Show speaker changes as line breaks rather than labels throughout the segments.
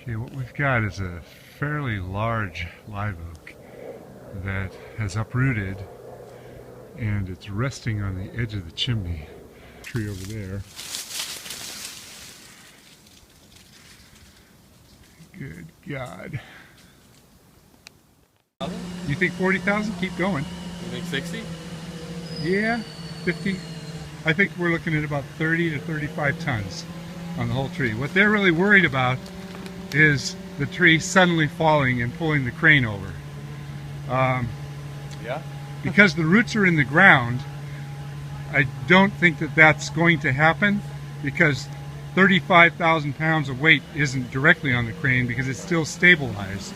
Okay, what we've got is a fairly large live oak that has uprooted and it's resting on the edge of the chimney. Tree over there. Good God. You think 40,000? Keep going.
You think 60?
Yeah, 50. I think we're looking at about 30 to 35 tons on the whole tree. What they're really worried about is the tree suddenly falling and pulling the crane over.
Yeah?
Because the roots are in the ground, I don't think that that's going to happen, because 35,000 pounds of weight isn't directly on the crane because it's still stabilized.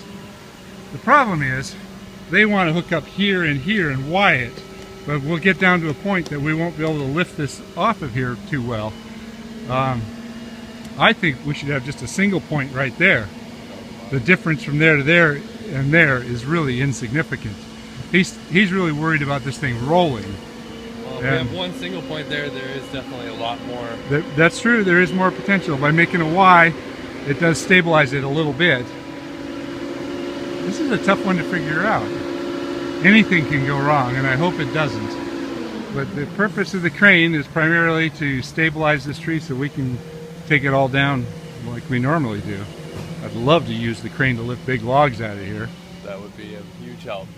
The problem is they want to hook up here and Y it, but we'll get down to a point that we won't be able to lift this off of here too well. I think we should have just a single point right there. The difference from there to there and there is really insignificant. He's really worried about this thing rolling.
Well, if we have one single point there, there is definitely a lot more.
That's true, there is more potential. By making a Y, it does stabilize it a little bit. This is a tough one to figure out. Anything can go wrong, and I hope it doesn't. But the purpose of the crane is primarily to stabilize this tree so we can take it all down like we normally do. I'd love to use the crane to lift big logs out of here.
That would be a huge help.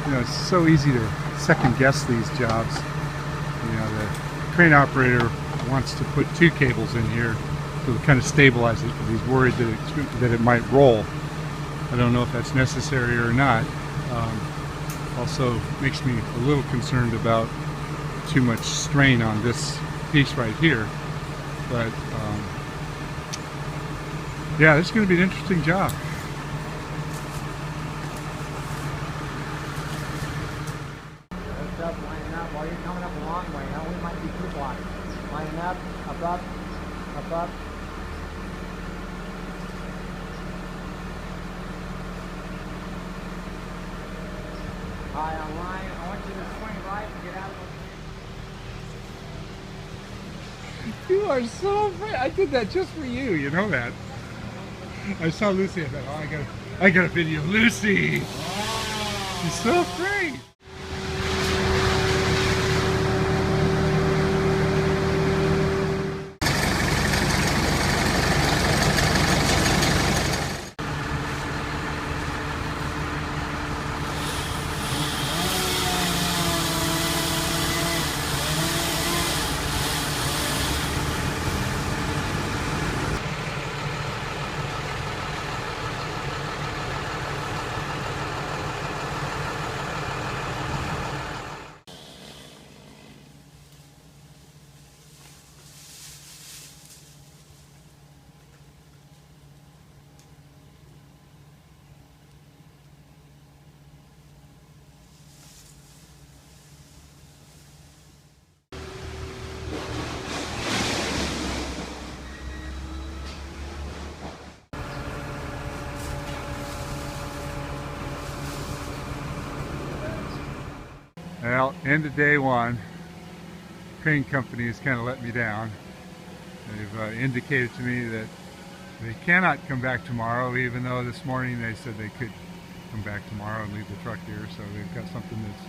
You know, it's so easy to second guess these jobs. You know, the crane operator wants to put two cables in here to kind of stabilize it because he's worried that it might roll. I don't know if that's necessary or not. Also makes me a little concerned about too much strain on this piece right here. But yeah, this is going to be an interesting job.
Lining up while you're coming up a long way. Now we might be two blocks. Lining up, up, up. High on line. I want you to swing right and get out of
You are so afraid. I did that just for you. You know that. I saw Lucy. I thought, oh, I got a video of Lucy. She's so afraid. Well, end of day one. Crane company has kind of let me down. They've indicated to me that they cannot come back tomorrow, even though this morning they said they could come back tomorrow and leave the truck here. So they've got something that's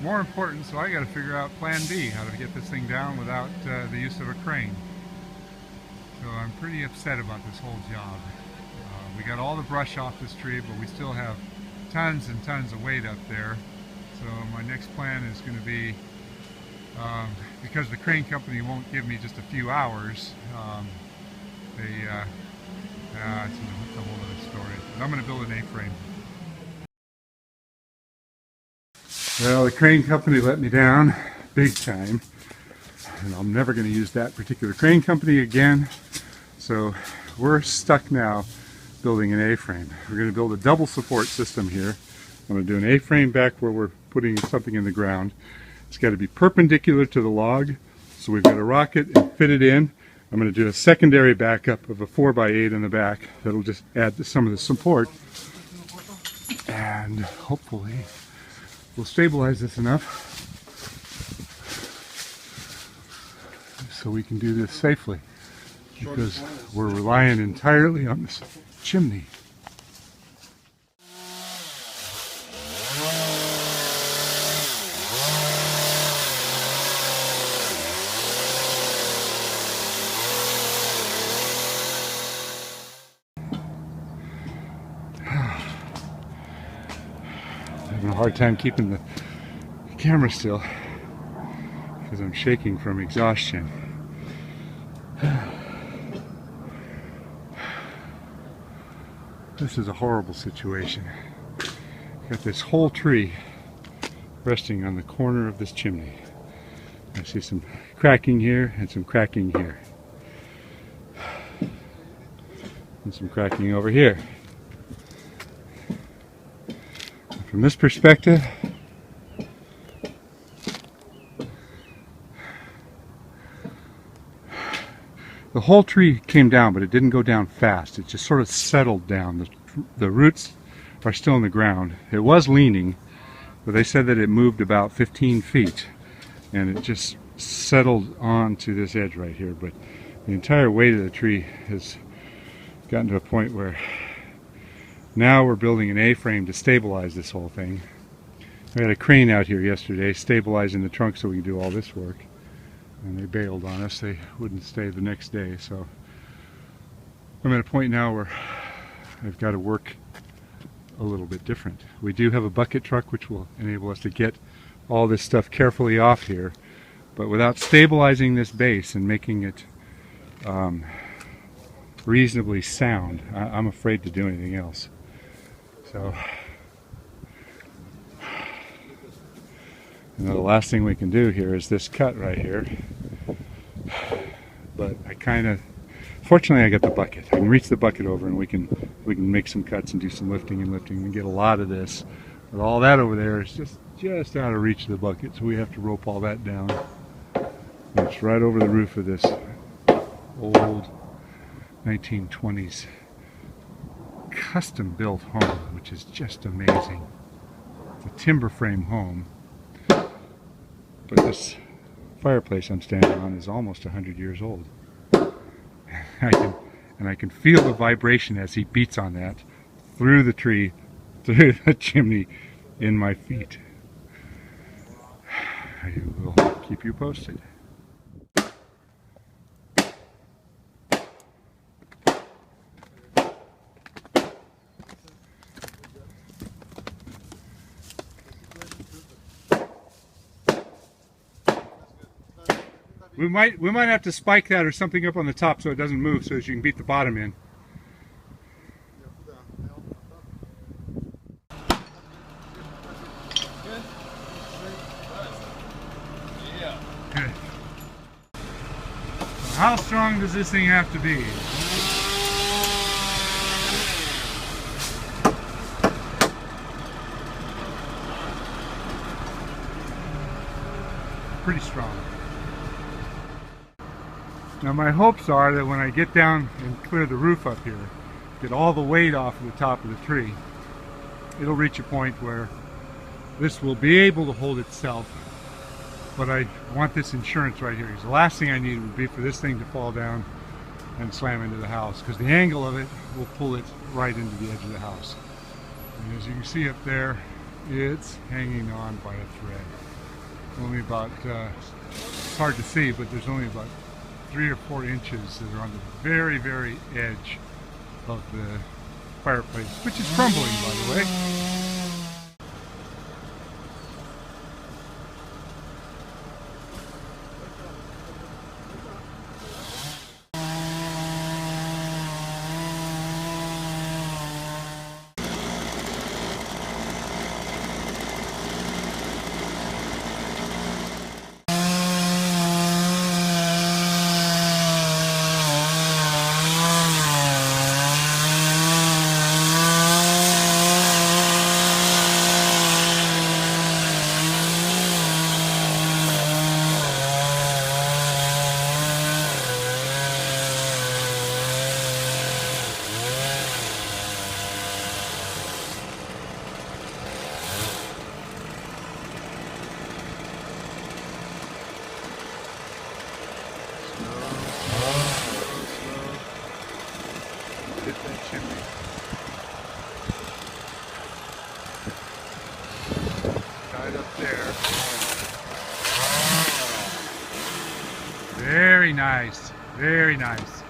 more important. So I got to figure out plan B, how to get this thing down without the use of a crane. So I'm pretty upset about this whole job. We got all the brush off this tree, but we still have tons and tons of weight up there. So my next plan is going to be, because the crane company won't give me just a few hours, it's a whole other story. But I'm going to build an A-frame. Well, the crane company let me down big time, and I'm never going to use that particular crane company again. So we're stuck now building an A-frame. We're going to build a double support system here. I'm going to do an A-frame back where we're putting something in the ground, It's got to be perpendicular to the log. So we've got to rock it and fit it in. I'm going to do a secondary backup of a 4x8 in the back. That'll just add to some of the support. And hopefully we'll stabilize this enough so we can do this safely. Because we're relying entirely on this chimney. Having a hard time keeping the camera still because I'm shaking from exhaustion. This is a horrible situation. Got this whole tree resting on the corner of this chimney. I see some cracking here and some cracking here. And some cracking over here. From this perspective, the whole tree came down, but it didn't go down fast. It just sort of settled down. The roots are still in the ground. It was leaning, but they said that it moved about 15 feet, and it just settled onto this edge right here. But the entire weight of the tree has gotten to a point where now we're building an A-frame to stabilize this whole thing. We had a crane out here yesterday stabilizing the trunk so we can do all this work. And they bailed on us. They wouldn't stay the next day. So I'm at a point now where I've got to work a little bit different. We do have a bucket truck which will enable us to get all this stuff carefully off here. But without stabilizing this base and making it reasonably sound, I'm afraid to do anything else. So the last thing we can do here is this cut right here. But fortunately I got the bucket. I can reach the bucket over and we can make some cuts and do some lifting and get a lot of this. But all that over there is just out of reach of the bucket, so we have to rope all that down. And it's right over the roof of this old 1920s custom built home, which is just amazing. It's a timber frame home, but this fireplace I'm standing on is almost 100 years old. And I can feel the vibration as he beats on that through the tree, through the chimney, in my feet. I will keep you posted. We might have to spike that or something up on the top so it doesn't move, so as you can beat the bottom in. Good. How strong does this thing have to be? Pretty strong. Now my hopes are that when I get down and clear the roof up here, get all the weight off of the top of the tree, it'll reach a point where this will be able to hold itself. But I want this insurance right here, because the last thing I need would be for this thing to fall down and slam into the house, because the angle of it will pull it right into the edge of the house. And as you can see up there, it's hanging on by a thread. Only about, it's hard to see, but there's only about 3 or 4 inches that are on the very, very edge of the fireplace, which is crumbling, by the way. Slow. Hit that chimney. Right up there. Very nice. Very nice.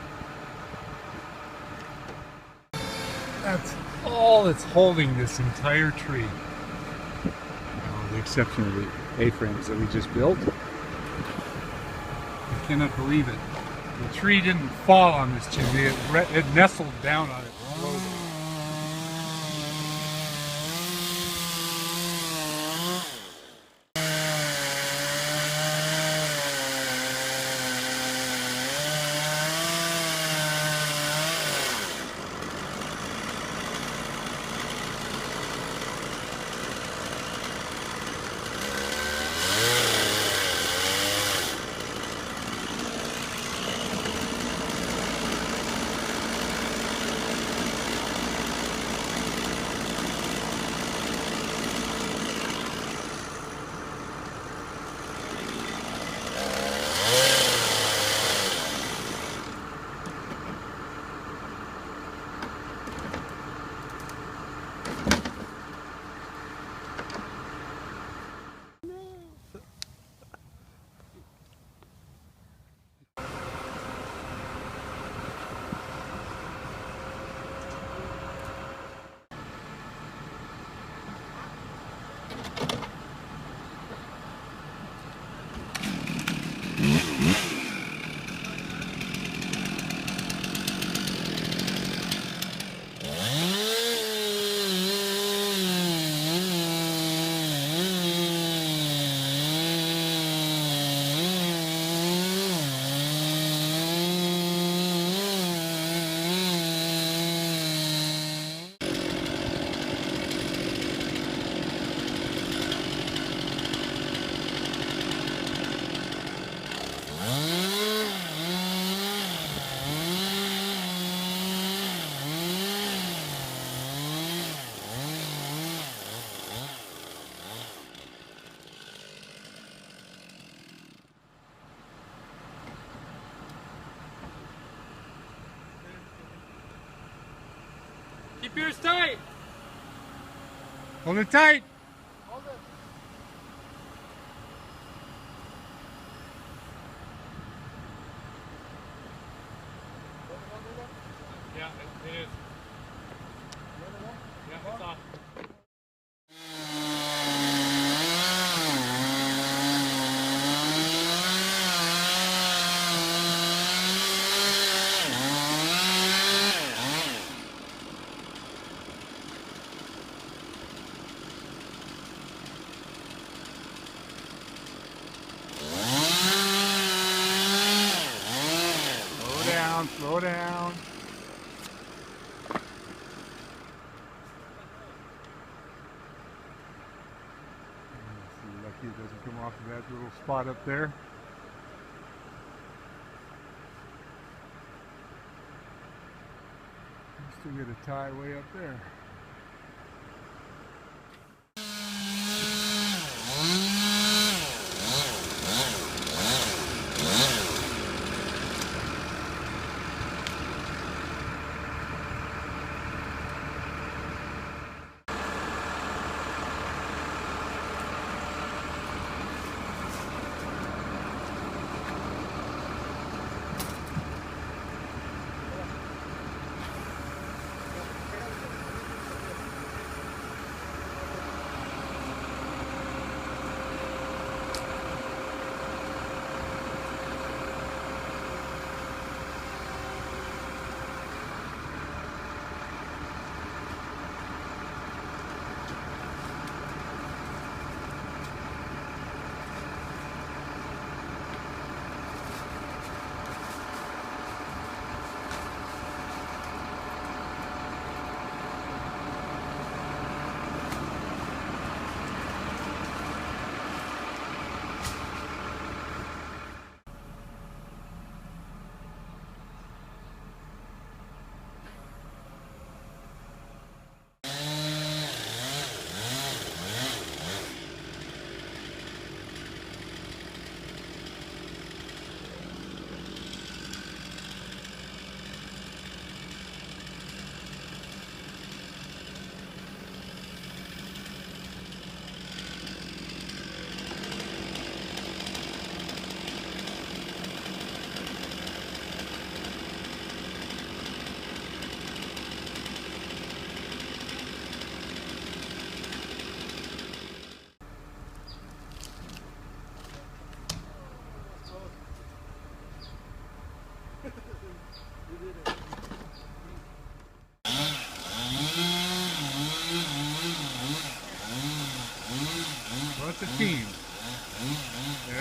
That's all that's holding this entire tree. With the exception of the A-frames that we just built. I cannot believe it. The tree didn't fall on this chimney. It nestled down on it slowly.
Keep yours tight.
Hold it tight.
Hold it.
Yeah, it is. Yeah, it's off.
Slow down. Lucky it doesn't come off of that little spot up there. Still get a tie way up there.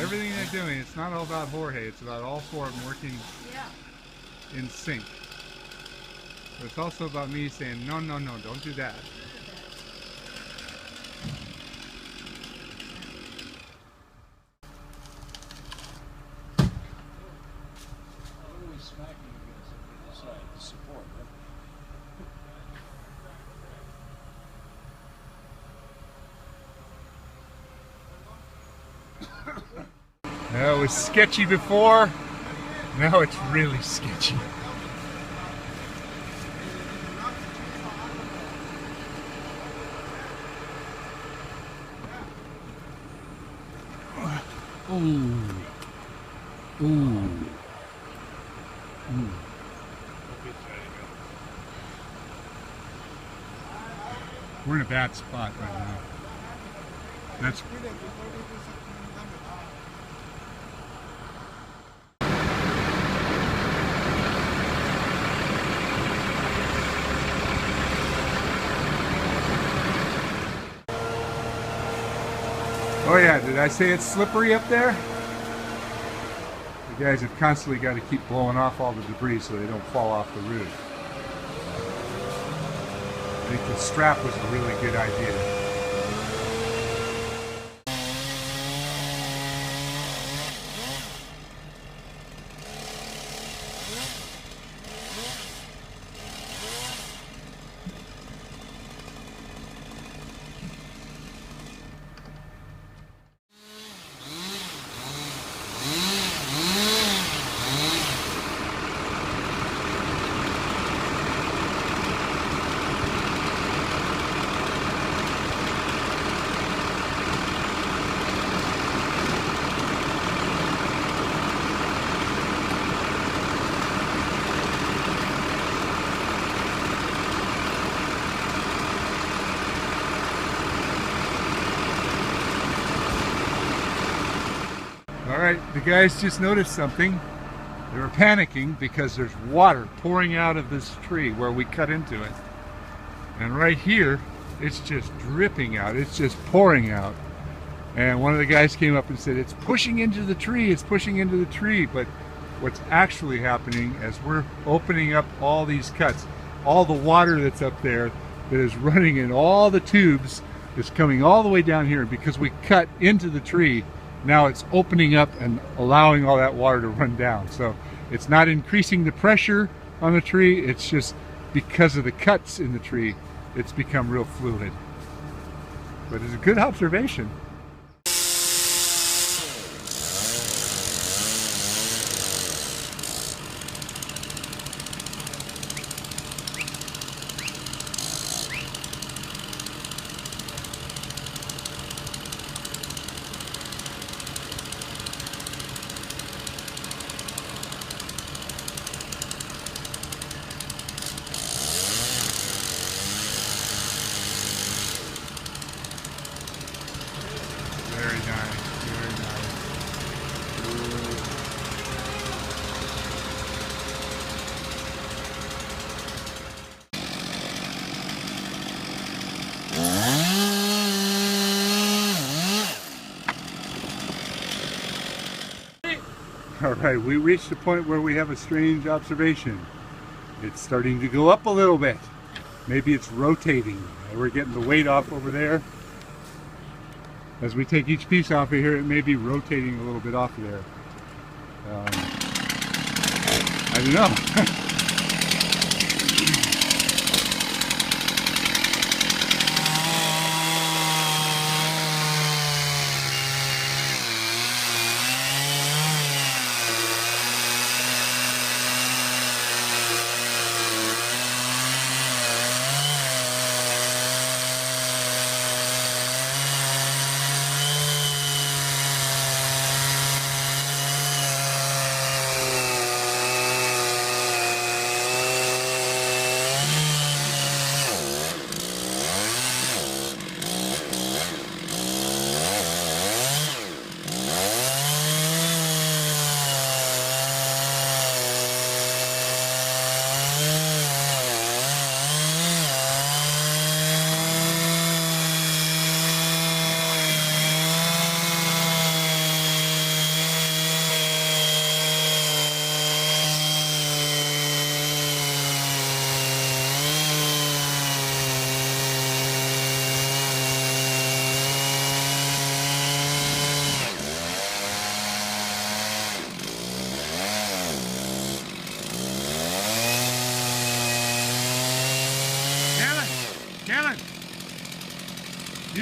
Everything they're doing, it's not all about Jorge, it's about all four of them working in sync. But it's also about me saying, no, no, no, don't do that.
Smacking against the side to support it.
That was sketchy before, now it's really sketchy. Ooh. Ooh. We're in a bad spot right now. That's oh yeah, did I say it's slippery up there? The guys have constantly got to keep blowing off all the debris so they don't fall off the roof. I think the strap was a really good idea. Alright, the guys just noticed something. They were panicking because there's water pouring out of this tree where we cut into it. And right here, it's just dripping out. It's just pouring out. And one of the guys came up and said, it's pushing into the tree, it's pushing into the tree. But what's actually happening as we're opening up all these cuts, all the water that's up there that is running in all the tubes is coming all the way down here. Because we cut into the tree, now it's opening up and allowing all that water to run down. So it's not increasing the pressure on the tree, it's just because of the cuts in the tree, it's become real fluid. But it's a good observation. Very nice, very nice. All right, we reached a point where we have a strange observation. It's starting to go up a little bit. Maybe it's rotating. We're getting the weight off over there. As we take each piece off of here, it may be rotating a little bit off of there. I don't know.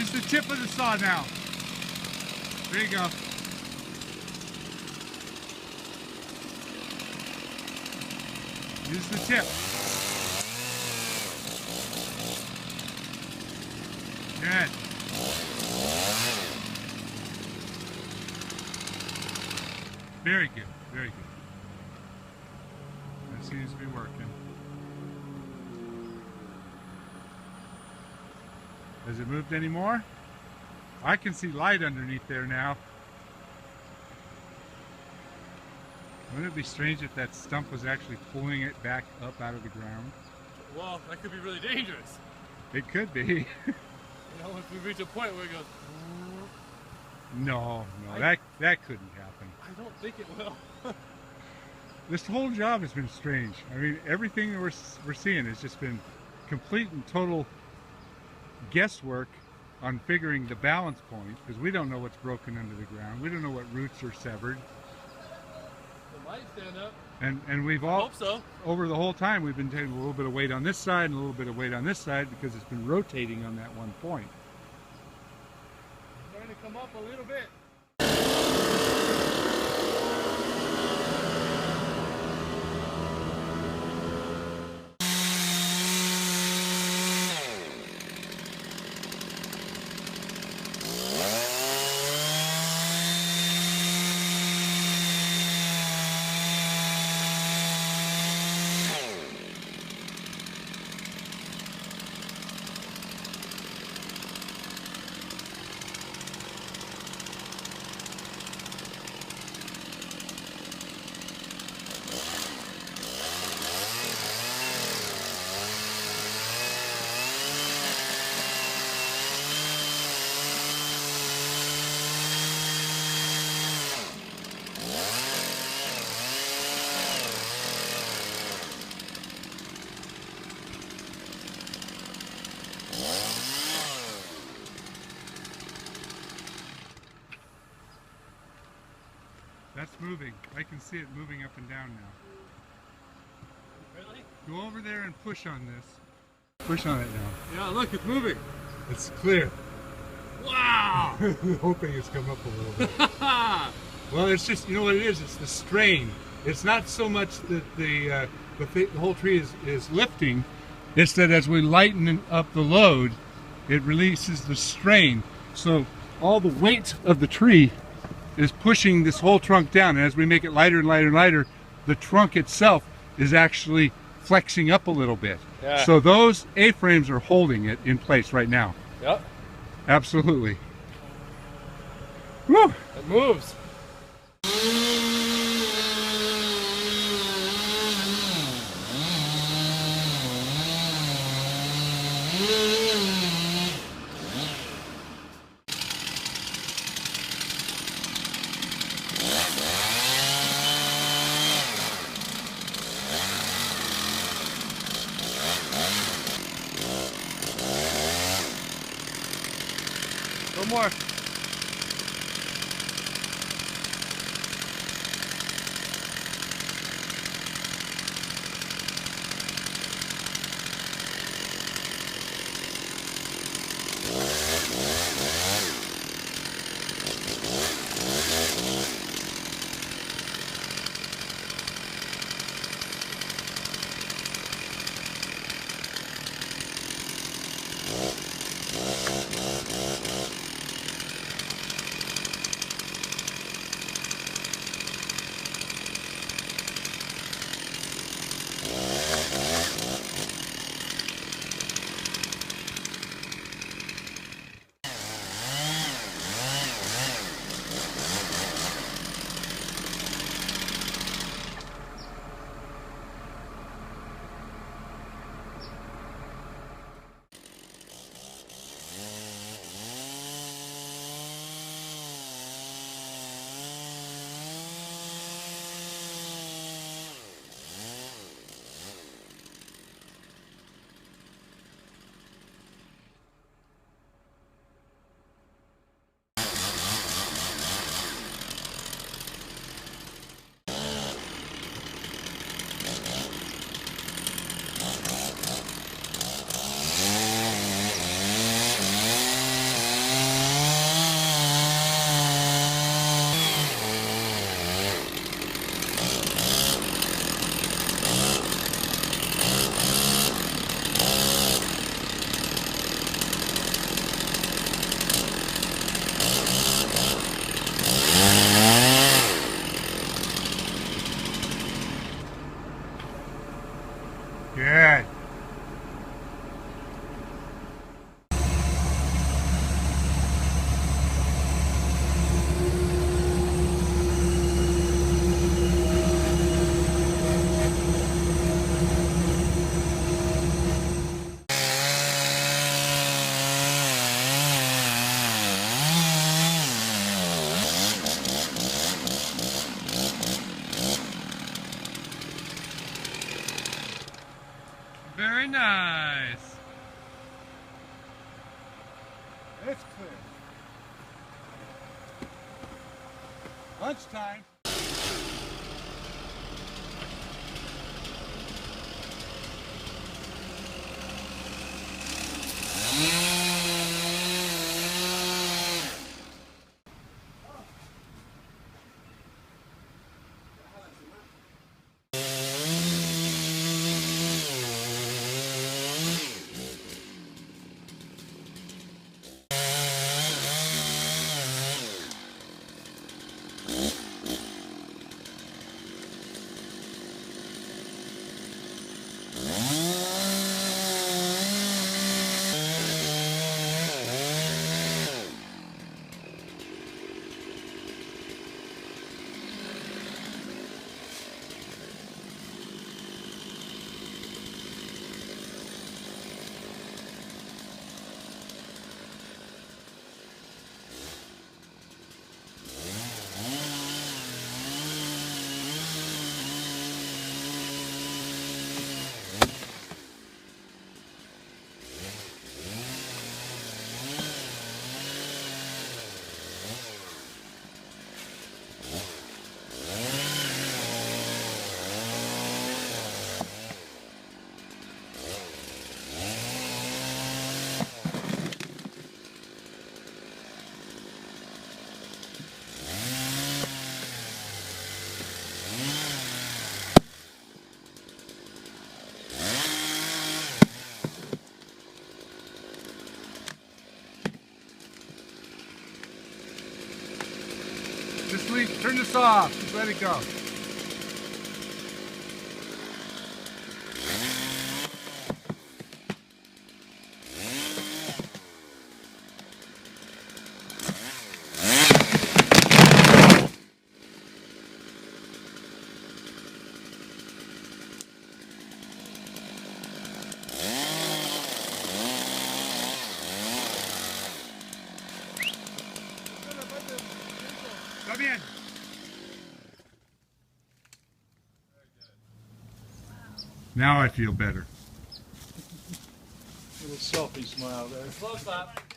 Use the tip of the saw now. There you go. Use the tip. Good. Very good, very good. That seems to be working. Has it moved any more? I can see light underneath there now. Wouldn't it be strange if that stump was actually pulling it back up out of the ground?
Well, that could be really dangerous.
It could be.
You know, if we reach a point where it goes...
No, that couldn't happen.
I don't think it will.
This whole job has been strange. I mean, everything that we're seeing has just been complete and total guesswork on figuring the balance point, because we don't know what's broken under the ground. We don't know what roots are severed.
It might stand up.
And we've all,
hope so.
Over the whole time, we've been taking a little bit of weight on this side and a little bit of weight on this side because it's been rotating on that one point.
It's starting to come up a little bit.
That's moving. I can see it moving up and down now.
Really?
Go over there and push on this. Push on it now.
Yeah, look, it's moving.
It's clear.
Wow!
The whole thing has come up a little bit. Well, it's just, you know what it is? It's the strain. It's not so much that the whole tree is lifting. It's that as we lighten up the load, it releases the strain. So all the weight of the tree is pushing this whole trunk down. And as we make it lighter and lighter and lighter, the trunk itself is actually flexing up a little bit.
Yeah.
So those A-frames are holding it in place right now.
Yep.
Absolutely. Woo!
It moves. One more. nice.
It's clear. Lunchtime. Just turn this off. Just let it go. Come in. Now I feel better.
Little selfie smile there.
Close up.